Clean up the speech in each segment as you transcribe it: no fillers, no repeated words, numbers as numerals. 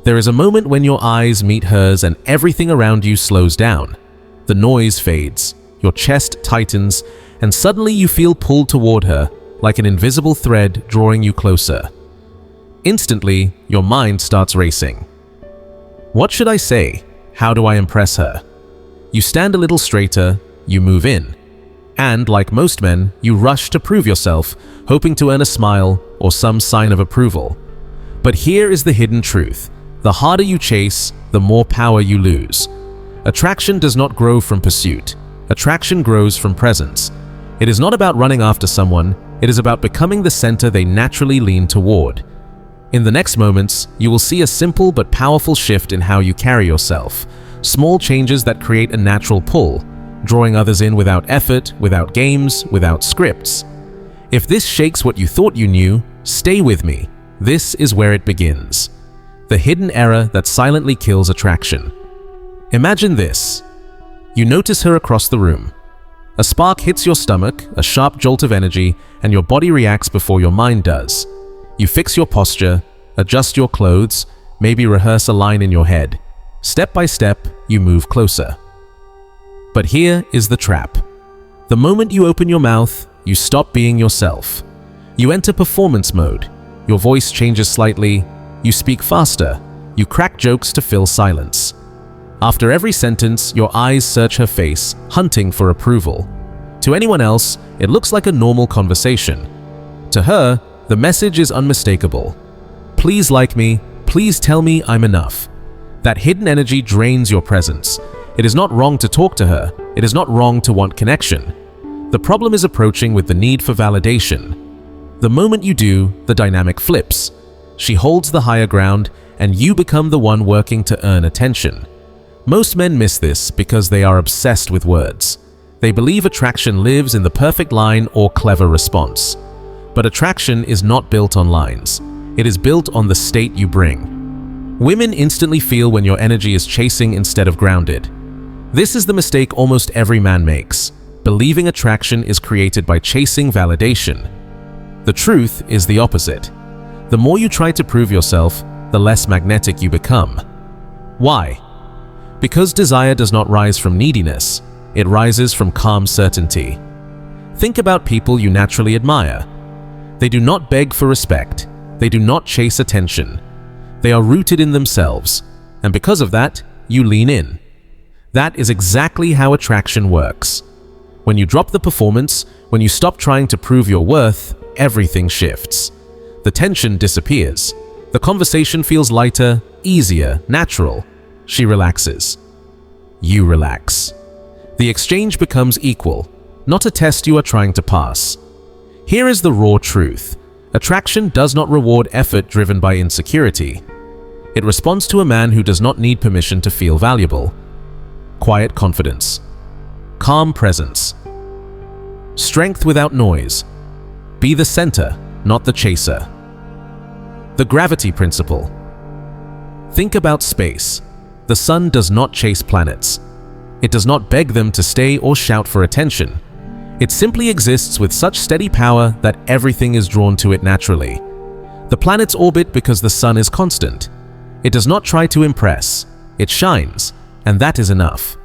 There is a moment when your eyes meet hers and everything around you slows down. The noise fades, your chest tightens, and suddenly you feel pulled toward her, like an invisible thread drawing you closer. Instantly, your mind starts racing. What should I say? How do I impress her? You stand a little straighter, you move in. And, like most men, you rush to prove yourself, hoping to earn a smile or some sign of approval. But here is the hidden truth. The harder you chase, the more power you lose. Attraction does not grow from pursuit. Attraction grows from presence. It is not about running after someone, it is about becoming the center they naturally lean toward. In the next moments, you will see a simple but powerful shift in how you carry yourself. Small changes that create a natural pull, drawing others in without effort, without games, without scripts. If this shakes what you thought you knew, stay with me. This is where it begins. The hidden error that silently kills attraction. Imagine this. You notice her across the room. A spark hits your stomach, a sharp jolt of energy, and your body reacts before your mind does. You fix your posture, adjust your clothes, maybe rehearse a line in your head. Step by step, you move closer. But here is the trap. The moment you open your mouth, you stop being yourself. You enter performance mode. Your voice changes slightly. You speak faster. You crack jokes to fill silence. After every sentence, your eyes search her face, hunting for approval. To anyone else, it looks like a normal conversation. To her, the message is unmistakable. Please like me. Please tell me I'm enough. That hidden energy drains your presence. It is not wrong to talk to her. It is not wrong to want connection. The problem is approaching with the need for validation. The moment you do, the dynamic flips. She holds the higher ground, and you become the one working to earn attention. Most men miss this because they are obsessed with words. They believe attraction lives in the perfect line or clever response. But attraction is not built on lines. It is built on the state you bring. Women instantly feel when your energy is chasing instead of grounded. This is the mistake almost every man makes, believing attraction is created by chasing validation. The truth is the opposite. The more you try to prove yourself, the less magnetic you become. Why? Because desire does not rise from neediness, it rises from calm certainty. Think about people you naturally admire. They do not beg for respect. They do not chase attention. They are rooted in themselves, and because of that, you lean in. That is exactly how attraction works. When you drop the performance, when you stop trying to prove your worth, everything shifts. The tension disappears. The conversation feels lighter, easier, natural. She relaxes. You relax. The exchange becomes equal, not a test you are trying to pass. Here is the raw truth. Attraction does not reward effort driven by insecurity. It responds to a man who does not need permission to feel valuable. Quiet confidence. Calm presence. Strength without noise. Be the center, not the chaser. The gravity principle. Think about space. The sun does not chase planets. It does not beg them to stay or shout for attention. It simply exists with such steady power that everything is drawn to it naturally. The planets orbit because the sun is constant. It does not try to impress. It shines, and that is enough.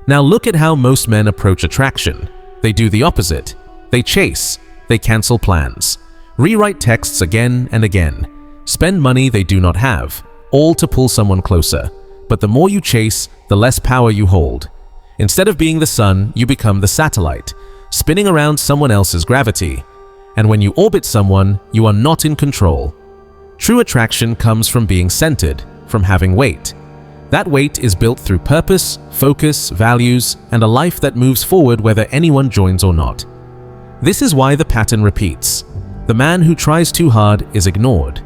Now look at how most men approach attraction. They do the opposite. They chase. They cancel plans. Rewrite texts again and again. Spend money they do not have, all to pull someone closer. But the more you chase, the less power you hold. Instead of being the sun, you become the satellite, spinning around someone else's gravity. And when you orbit someone, you are not in control. True attraction comes from being centered, from having weight. That weight is built through purpose, focus, values, and a life that moves forward whether anyone joins or not. This is why the pattern repeats. The man who tries too hard is ignored.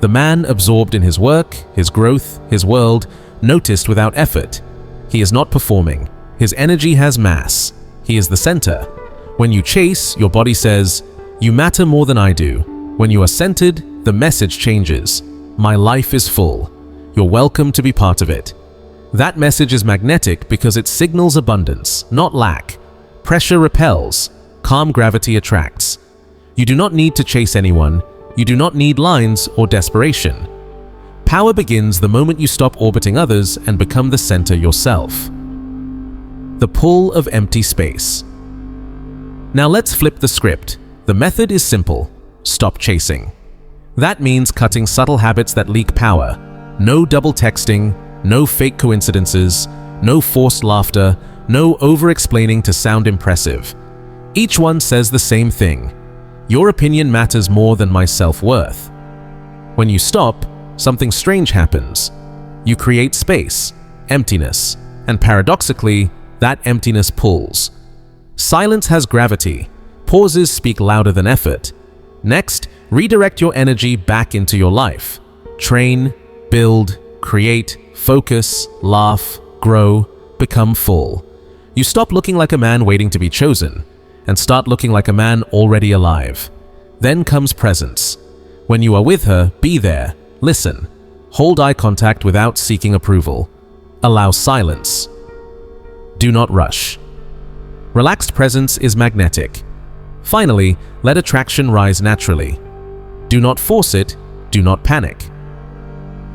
The man absorbed in his work, his growth, his world, noticed without effort. He is not performing. His energy has mass. He is the center. When you chase, your body says, "You matter more than I do." When you are centered, the message changes. "My life is full. You're welcome to be part of it." That message is magnetic because it signals abundance, not lack. Pressure repels. Calm gravity attracts. You do not need to chase anyone. You do not need lines or desperation. Power begins the moment you stop orbiting others and become the center yourself. The pull of empty space. Now let's flip the script. The method is simple. Stop chasing. That means cutting subtle habits that leak power. No double texting, no fake coincidences, no forced laughter, no over-explaining to sound impressive. Each one says the same thing. Your opinion matters more than my self-worth. When you stop, something strange happens. You create space, emptiness, and paradoxically, that emptiness pulls. Silence has gravity. Pauses speak louder than effort. Next, redirect your energy back into your life. Train, build, create, focus, laugh, grow, become full. You stop looking like a man waiting to be chosen and start looking like a man already alive. Then comes presence. When you are with her, be there, listen. Hold eye contact without seeking approval. Allow silence. Do not rush. Relaxed presence is magnetic. Finally, let attraction rise naturally. Do not force it, do not panic.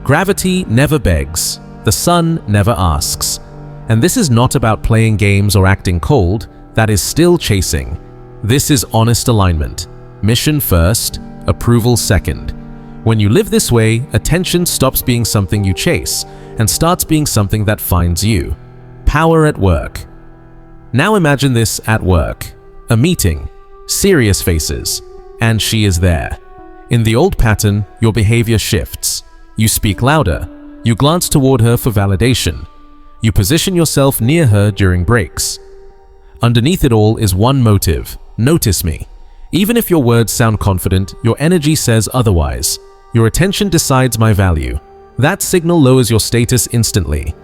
Gravity never begs, the sun never asks. And this is not about playing games or acting cold, that is still chasing. This is honest alignment. Mission first, approval second. When you live this way, attention stops being something you chase and starts being something that finds you. Power at work. Now imagine this at work. A meeting, serious faces, and she is there. In the old pattern, your behavior shifts. You speak louder. You glance toward her for validation. You position yourself near her during breaks. Underneath it all is one motive: notice me. Even if your words sound confident, your energy says otherwise. Your attention decides my value. That signal lowers your status instantly.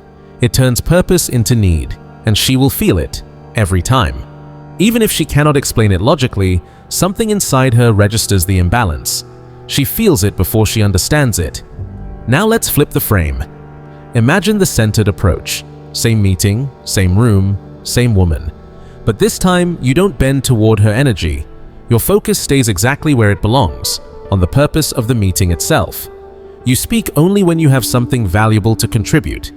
It turns purpose into need, and she will feel it every time. Even if she cannot explain it logically, something inside her registers the imbalance. She feels it before she understands it. Now let's flip the frame. Imagine the centered approach. Same meeting, same room, same woman. But this time, you don't bend toward her energy. Your focus stays exactly where it belongs, on the purpose of the meeting itself. You speak only when you have something valuable to contribute.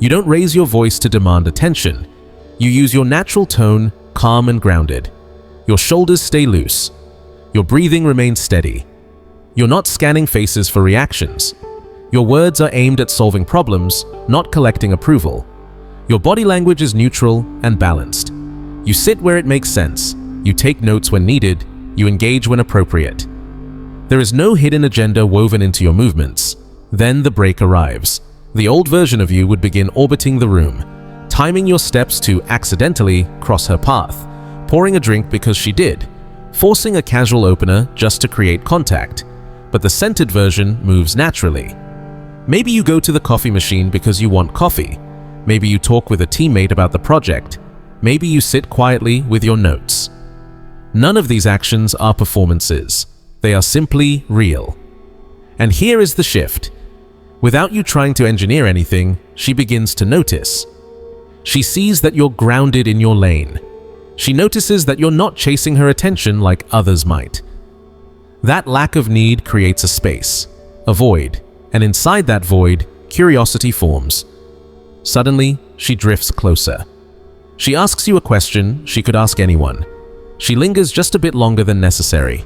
You don't raise your voice to demand attention. You use your natural tone, calm and grounded. Your shoulders stay loose. Your breathing remains steady. You're not scanning faces for reactions. Your words are aimed at solving problems, not collecting approval. Your body language is neutral and balanced. You sit where it makes sense. You take notes when needed. You engage when appropriate. There is no hidden agenda woven into your movements. Then the break arrives. The old version of you would begin orbiting the room, timing your steps to accidentally cross her path, pouring a drink because she did, forcing a casual opener just to create contact. But the centered version moves naturally. Maybe you go to the coffee machine because you want coffee. Maybe you talk with a teammate about the project. Maybe you sit quietly with your notes. None of these actions are performances. They are simply real. And here is the shift. Without you trying to engineer anything, she begins to notice. She sees that you're grounded in your lane. She notices that you're not chasing her attention like others might. That lack of need creates a space, a void, and inside that void, curiosity forms. Suddenly, she drifts closer. She asks you a question she could ask anyone. She lingers just a bit longer than necessary.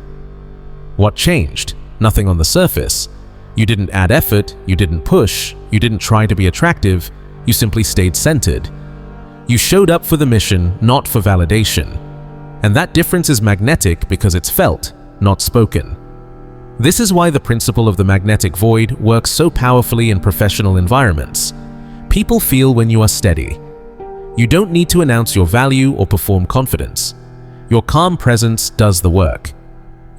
What changed? Nothing on the surface. You didn't add effort, you didn't push, you didn't try to be attractive, you simply stayed centered. You showed up for the mission, not for validation. And that difference is magnetic because it's felt, not spoken. This is why the principle of the magnetic void works so powerfully in professional environments. People feel when you are steady. You don't need to announce your value or perform confidence. Your calm presence does the work.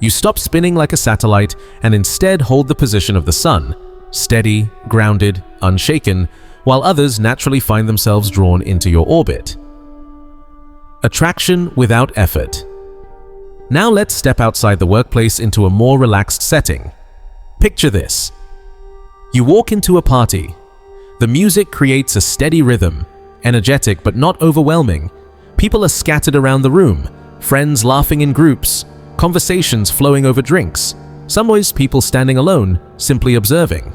You stop spinning like a satellite and instead hold the position of the sun, steady, grounded, unshaken, while others naturally find themselves drawn into your orbit. Attraction without effort. Now let's step outside the workplace into a more relaxed setting. Picture this. You walk into a party. The music creates a steady rhythm, energetic but not overwhelming. People are scattered around the room, friends laughing in groups, conversations flowing over drinks, sometimes people standing alone, simply observing.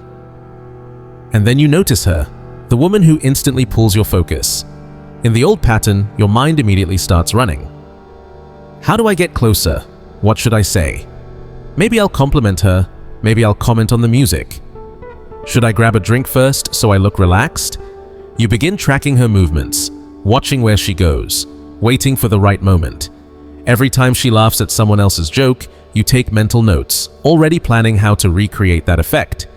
And then you notice her, the woman who instantly pulls your focus. In the old pattern, your mind immediately starts running. How do I get closer? What should I say? Maybe I'll compliment her, maybe I'll comment on the music. Should I grab a drink first so I look relaxed? You begin tracking her movements, watching where she goes, waiting for the right moment. Every time she laughs at someone else's joke, you take mental notes, already planning how to recreate that effect.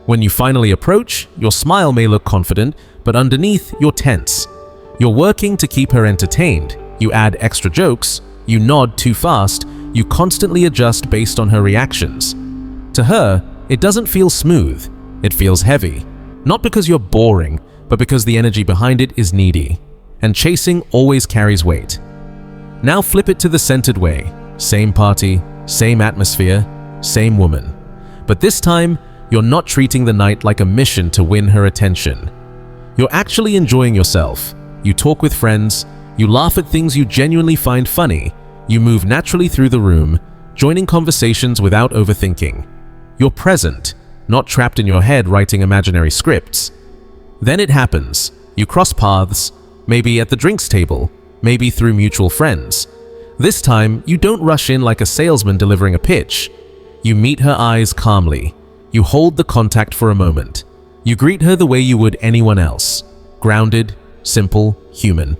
When you finally approach, your smile may look confident, but underneath, you're tense. You're working to keep her entertained. You add extra jokes, you nod too fast, you constantly adjust based on her reactions. To her, it doesn't feel smooth, it feels heavy. Not because you're boring, but because the energy behind it is needy. And chasing always carries weight. Now flip it to the centered way. Same party, same atmosphere, same woman. But this time, you're not treating the night like a mission to win her attention. You're actually enjoying yourself. You talk with friends, you laugh at things you genuinely find funny, you move naturally through the room, joining conversations without overthinking. You're present, not trapped in your head writing imaginary scripts. Then it happens. You cross paths, maybe at the drinks table, maybe through mutual friends. This time, you don't rush in like a salesman delivering a pitch. You meet her eyes calmly. You hold the contact for a moment. You greet her the way you would anyone else. Grounded, simple, human.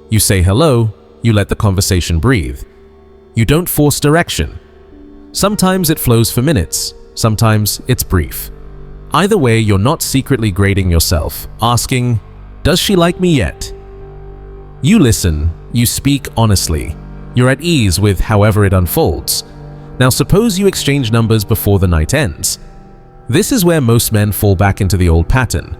You say hello, you let the conversation breathe. You don't force direction. Sometimes it flows for minutes, sometimes it's brief. Either way, you're not secretly grading yourself, asking, does she like me yet? You listen, you speak honestly. You're at ease with however it unfolds. Now suppose you exchange numbers before the night ends. This is where most men fall back into the old pattern.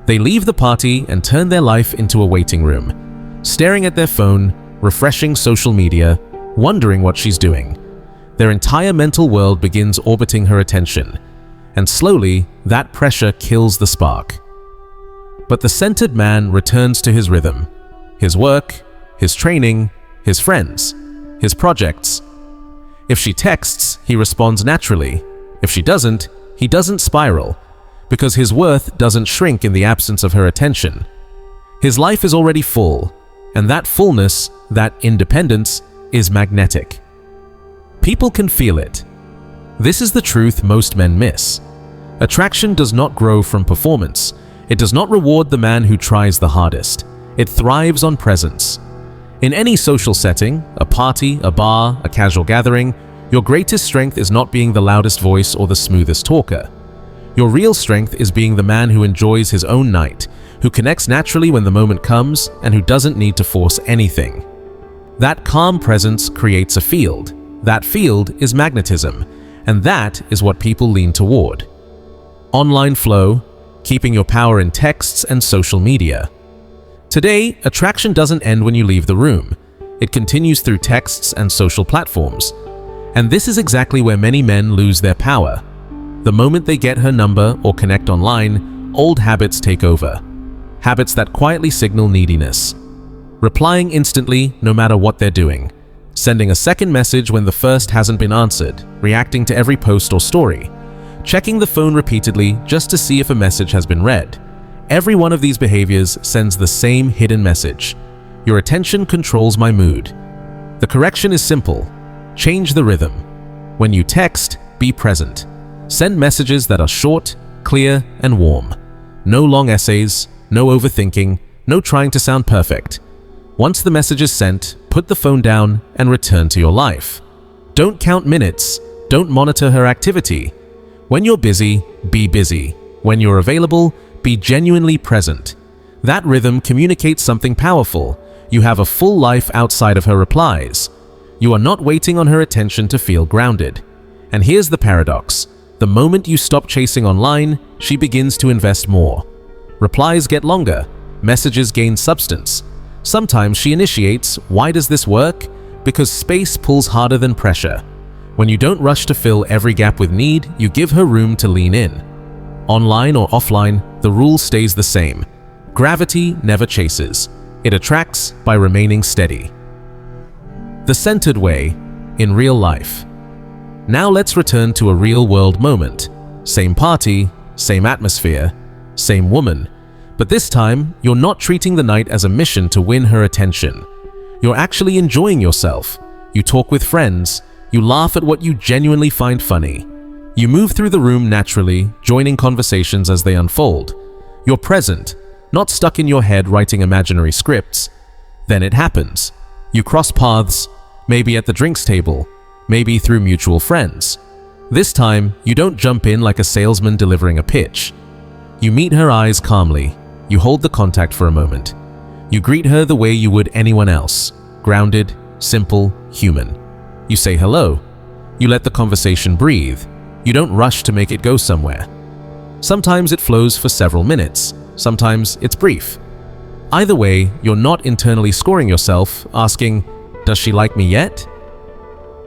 They leave the party and turn their life into a waiting room, staring at their phone, refreshing social media, wondering what she's doing. Their entire mental world begins orbiting her attention, and slowly, that pressure kills the spark. But the centered man returns to his rhythm, his work, his training, his friends, his projects. If she texts, he responds naturally. If she doesn't, he doesn't spiral, because his worth doesn't shrink in the absence of her attention. His life is already full, and that fullness, that independence, is magnetic. People can feel it. This is the truth most men miss. Attraction does not grow from performance. It does not reward the man who tries the hardest. It thrives on presence. In any social setting, a party, a bar, a casual gathering, your greatest strength is not being the loudest voice or the smoothest talker. Your real strength is being the man who enjoys his own night, who connects naturally when the moment comes, and who doesn't need to force anything. That calm presence creates a field. That field is magnetism, and that is what people lean toward. Online flow, keeping your power in texts and social media. Today, attraction doesn't end when you leave the room. It continues through texts and social platforms. And this is exactly where many men lose their power. The moment they get her number or connect online, old habits take over. Habits that quietly signal neediness. Replying instantly no matter what they're doing. Sending a second message when the first hasn't been answered. Reacting to every post or story. Checking the phone repeatedly just to see if a message has been read. Every one of these behaviors sends the same hidden message. Your attention controls my mood. The correction is simple. Change the rhythm. When you text, be present. Send messages that are short, clear, and warm. No long essays, no overthinking, no trying to sound perfect. Once the message is sent, put the phone down and return to your life. Don't count minutes. Don't monitor her activity. When you're busy, be busy. When you're available, be genuinely present. That rhythm communicates something powerful. You have a full life outside of her replies. You are not waiting on her attention to feel grounded. And here's the paradox. The moment you stop chasing online, she begins to invest more. Replies get longer. Messages gain substance. Sometimes she initiates, why does this work? Because space pulls harder than pressure. When you don't rush to fill every gap with need, you give her room to lean in. Online or offline, the rule stays the same. Gravity never chases. It attracts by remaining steady. The centered way, in real life. Now let's return to a real-world moment. Same party, same atmosphere, Same woman, but this time you're not treating the night as a mission to win her attention. You're actually enjoying yourself. You talk with friends, you laugh at what you genuinely find funny. You move through the room naturally, joining conversations as they unfold. You're present, not stuck in your head writing imaginary scripts. Then it happens. You cross paths, maybe at the drinks table, maybe through mutual friends. This time, you don't jump in like a salesman delivering a pitch. You meet her eyes calmly. You hold the contact for a moment. You greet her the way you would anyone else, grounded, simple, human. You say hello. You let the conversation breathe. You don't rush to make it go somewhere. Sometimes it flows for several minutes. Sometimes it's brief. Either way, you're not internally scoring yourself, asking, "Does she like me yet?"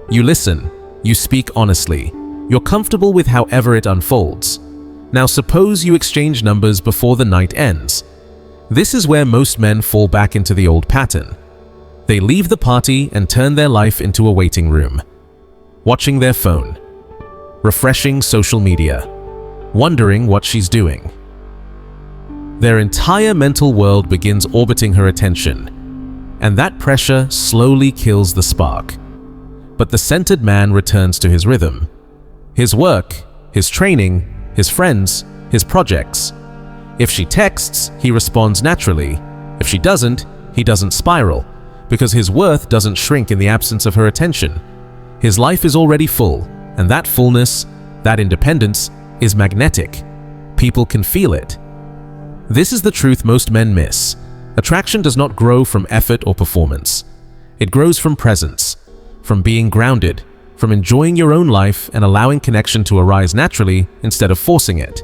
You listen. You speak honestly. You're comfortable with however it unfolds. Now suppose you exchange numbers before the night ends. This is where most men fall back into the old pattern. They leave the party and turn their life into a waiting room, watching their phone, refreshing social media, wondering what she's doing. Their entire mental world begins orbiting her attention, and that pressure slowly kills the spark. But the centered man returns to his rhythm. His work, his training, his friends, his projects. If she texts, he responds naturally. If she doesn't, he doesn't spiral, because his worth doesn't shrink in the absence of her attention. His life is already full, and that fullness, that independence, is magnetic. People can feel it. This is the truth most men miss. Attraction does not grow from effort or performance. It grows from presence, from being grounded, from enjoying your own life and allowing connection to arise naturally instead of forcing it.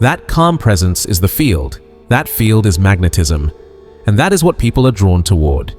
That calm presence is the field. That field is magnetism. And that is what people are drawn toward.